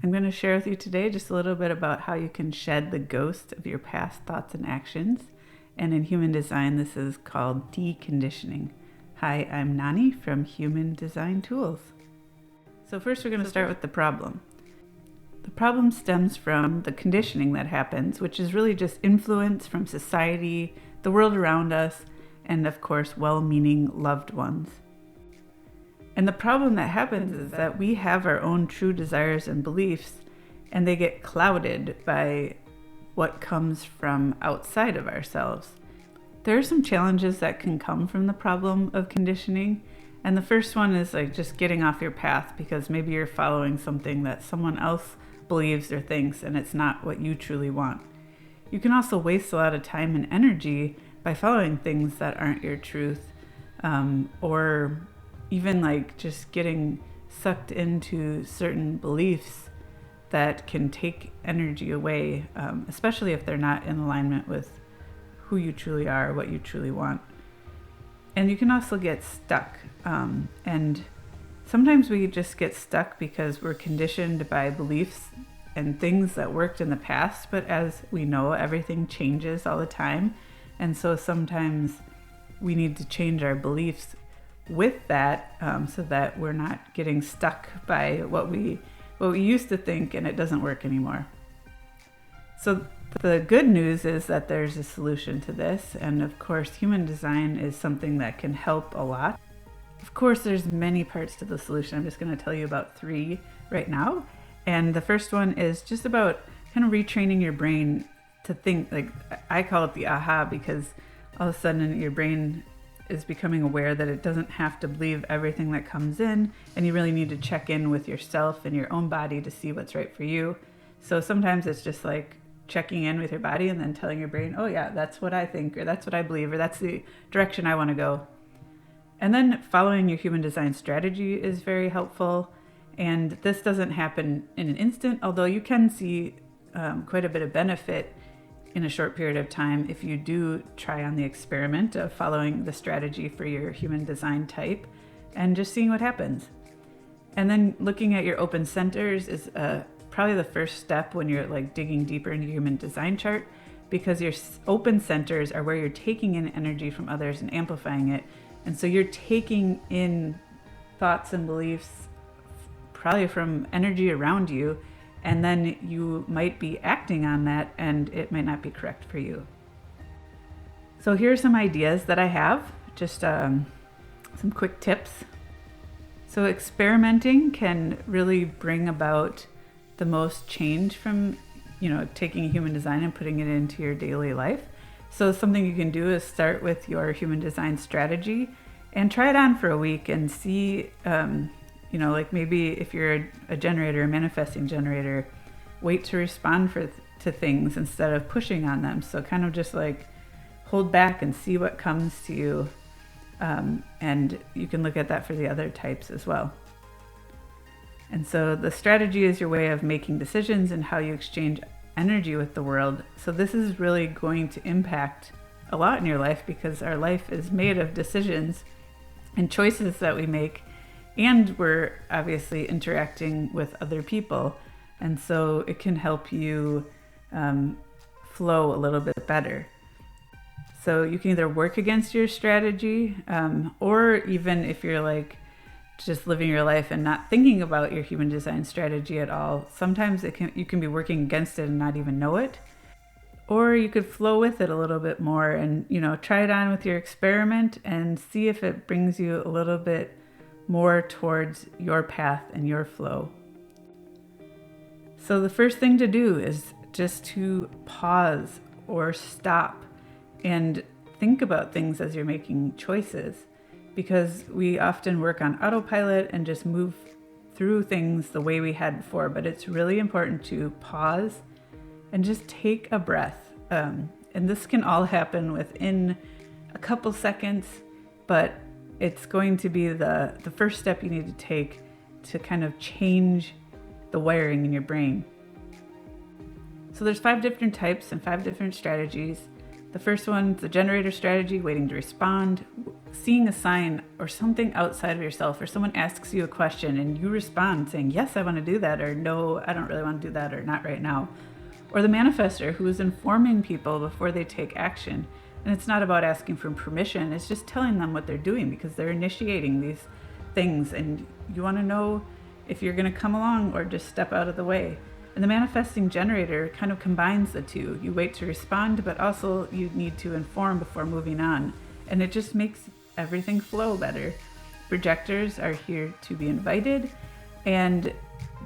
I'm going to share with you today just a little bit about how you can shed the ghost of your past thoughts and actions. And in human design, this is called deconditioning. Hi, I'm Nani from Human Design Tools. So first we're going to start with the problem. The problem stems from the conditioning that happens, which is really just influence from society, the world around us, and of course, well-meaning loved ones. And the problem that happens is that we have our own true desires and beliefs, and they get clouded by what comes from outside of ourselves. There are some challenges that can come from the problem of conditioning. And the first one is like just getting off your path, because maybe you're following something that someone else believes or thinks, and it's not what you truly want. You can also waste a lot of time and energy by following things that aren't your truth, or even like just getting sucked into certain beliefs that can take energy away, especially if they're not in alignment with who you truly are, what you truly want. And you can also get stuck. And sometimes we just get stuck because we're conditioned by beliefs and things that worked in the past. But as we know, everything changes all the time. And so sometimes we need to change our beliefs with that, so that we're not getting stuck by what we used to think and it doesn't work anymore. So the good news is that there's a solution to this, and of course human design is something that can help a lot. Of course there's many parts to the solution. I'm just going to tell you about 3 right now. And the first one is just about kind of retraining your brain to think, like I call it the aha, because all of a sudden your brain is becoming aware that it doesn't have to believe everything that comes in, and you really need to check in with yourself and your own body to see what's right for you. So sometimes it's just like checking in with your body and then telling your brain, oh yeah, that's what I think, or that's what I believe, or that's the direction I want to go. And then following your human design strategy is very helpful. And this doesn't happen in an instant, although you can see quite a bit of benefit in a short period of time if you do try on the experiment of following the strategy for your human design type and just seeing what happens. And then looking at your open centers is probably the first step when you're like digging deeper into your human design chart, because your open centers are where you're taking in energy from others and amplifying it. And so you're taking in thoughts and beliefs probably from energy around you, and then you might be acting on that and it might not be correct for you. So here are some ideas that I have, just some quick tips. So experimenting can really bring about the most change from, taking human design and putting it into your daily life. So something you can do is start with your human design strategy and try it on for a week and see, like maybe if you're a generator, a manifesting generator, wait to respond to things instead of pushing on them. So kind of just like hold back and see what comes to you. And you can look at that for the other types as well. And so the strategy is your way of making decisions and how you exchange energy with the world. So this is really going to impact a lot in your life, because our life is made of decisions and choices that we make. And we're obviously interacting with other people. And so it can help you flow a little bit better. So you can either work against your strategy, or even if you're like just living your life and not thinking about your human design strategy at all, sometimes you can be working against it and not even know it. Or you could flow with it a little bit more and, try it on with your experiment and see if it brings you a little bit more towards your path and your flow. So the first thing to do is just to pause or stop and think about things as you're making choices, because we often work on autopilot and just move through things the way we had before. But it's really important to pause and just take a breath. And this can all happen within a couple seconds, but it's going to be the first step you need to take to kind of change the wiring in your brain. So there's 5 different types and 5 different strategies. The first one, the generator strategy, waiting to respond, seeing a sign or something outside of yourself, or someone asks you a question and you respond saying, yes, I want to do that, or no, I don't really want to do that, or not right now. Or the manifester, who is informing people before they take action. And it's not about asking for permission, it's just telling them what they're doing because they're initiating these things and you want to know if you're going to come along or just step out of the way. And the manifesting generator kind of combines the two. You wait to respond, but also you need to inform before moving on. And it just makes everything flow better. Projectors are here to be invited, and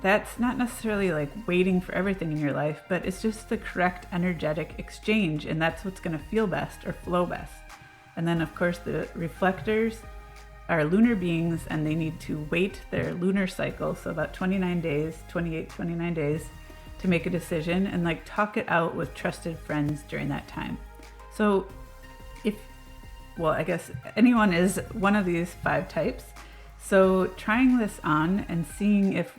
that's not necessarily like waiting for everything in your life, but it's just the correct energetic exchange, and that's what's going to feel best or flow best. And then of course the reflectors are lunar beings, and they need to wait their lunar cycle, so about 29 days, 29 days to make a decision and like talk it out with trusted friends during that time. So I guess anyone is one of these 5 types. So trying this on and seeing if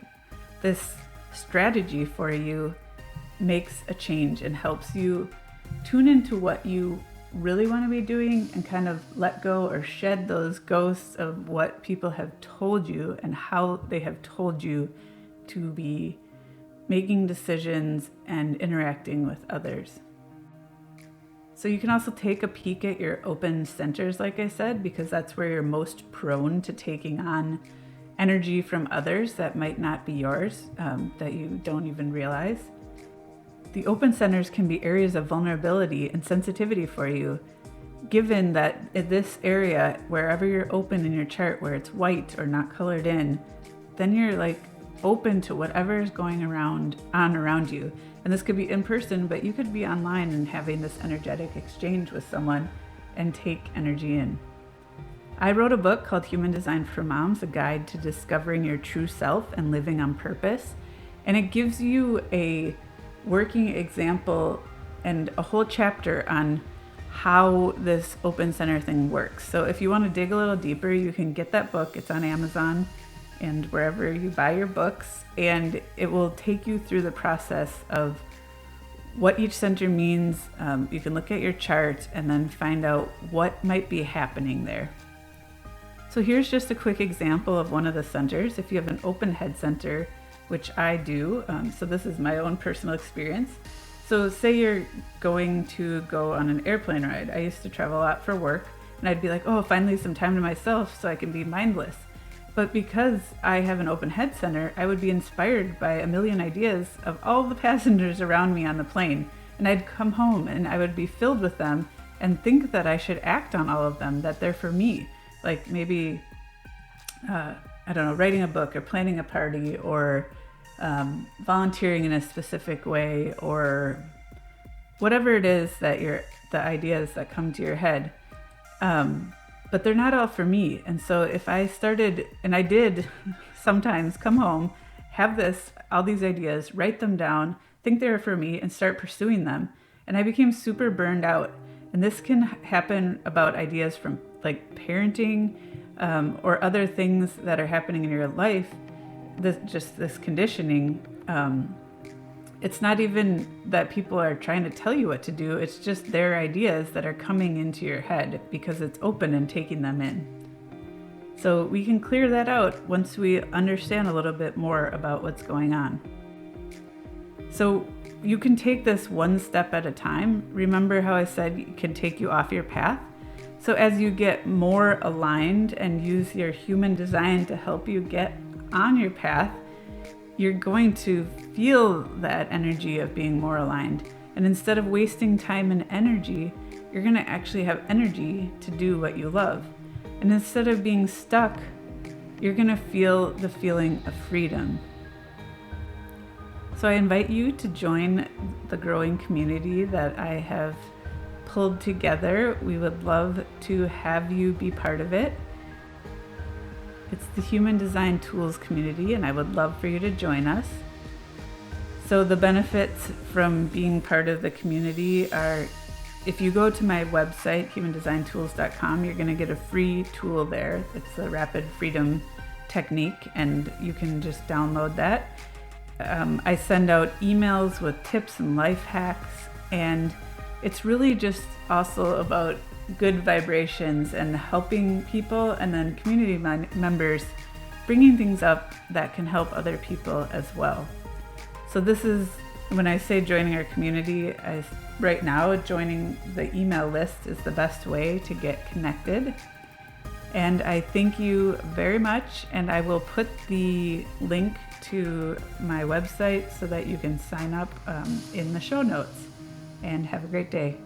this strategy for you makes a change and helps you tune into what you really want to be doing and kind of let go or shed those ghosts of what people have told you and how they have told you to be making decisions and interacting with others. So you can also take a peek at your open centers, like I said, because that's where you're most prone to taking on energy from others that might not be yours, that you don't even realize. The open centers can be areas of vulnerability and sensitivity for you, given that in this area, wherever you're open in your chart, where it's white or not colored in, then you're like open to whatever is going around you. And this could be in person, but you could be online and having this energetic exchange with someone and take energy in. I wrote a book called Human Design for Moms, a guide to discovering your true self and living on purpose. And it gives you a working example and a whole chapter on how this open center thing works. So if you want to dig a little deeper, you can get that book. It's on Amazon and wherever you buy your books, and it will take you through the process of what each center means. You can look at your chart and then find out what might be happening there. So here's just a quick example of one of the centers. If you have an open head center, which I do, so this is my own personal experience. So say you're going to go on an airplane ride. I used to travel a lot for work, and I'd be like, oh, finally some time to myself so I can be mindless. But because I have an open head center, I would be inspired by a million ideas of all the passengers around me on the plane. And I'd come home and I would be filled with them and think that I should act on all of them, that they're for me. Like maybe, writing a book or planning a party or volunteering in a specific way, or whatever it is that the ideas that come to your head. But they're not all for me. And so if I started, and I did sometimes come home, have all these ideas, write them down, think they were for me, and start pursuing them. And I became super burned out. And this can happen about ideas from like parenting, or other things that are happening in your life. This conditioning, it's not even that people are trying to tell you what to do, it's just their ideas that are coming into your head because it's open and taking them in. So we can clear that out once we understand a little bit more about what's going on. So you can take this one step at a time. Remember how I said it can take you off your path? So as you get more aligned and use your human design to help you get on your path, you're going to feel that energy of being more aligned. And instead of wasting time and energy, you're going to actually have energy to do what you love. And instead of being stuck, you're going to feel the feeling of freedom. So I invite you to join the growing community that I have pulled together. We would love to have you be part of it. It's the Human Design Tools community, and I would love for you to join us. So the benefits from being part of the community are, if you go to my website, human-design-tools.com, you're going to get a free tool there. It's the Rapid Freedom Technique, and you can just download that. I send out emails with tips and life hacks, and it's really just also about good vibrations and helping people, and then community members bringing things up that can help other people as well. So this is, when I say joining our community, right now joining the email list is the best way to get connected. And I thank you very much, and I will put the link to my website so that you can sign up in the show notes. And have a great day.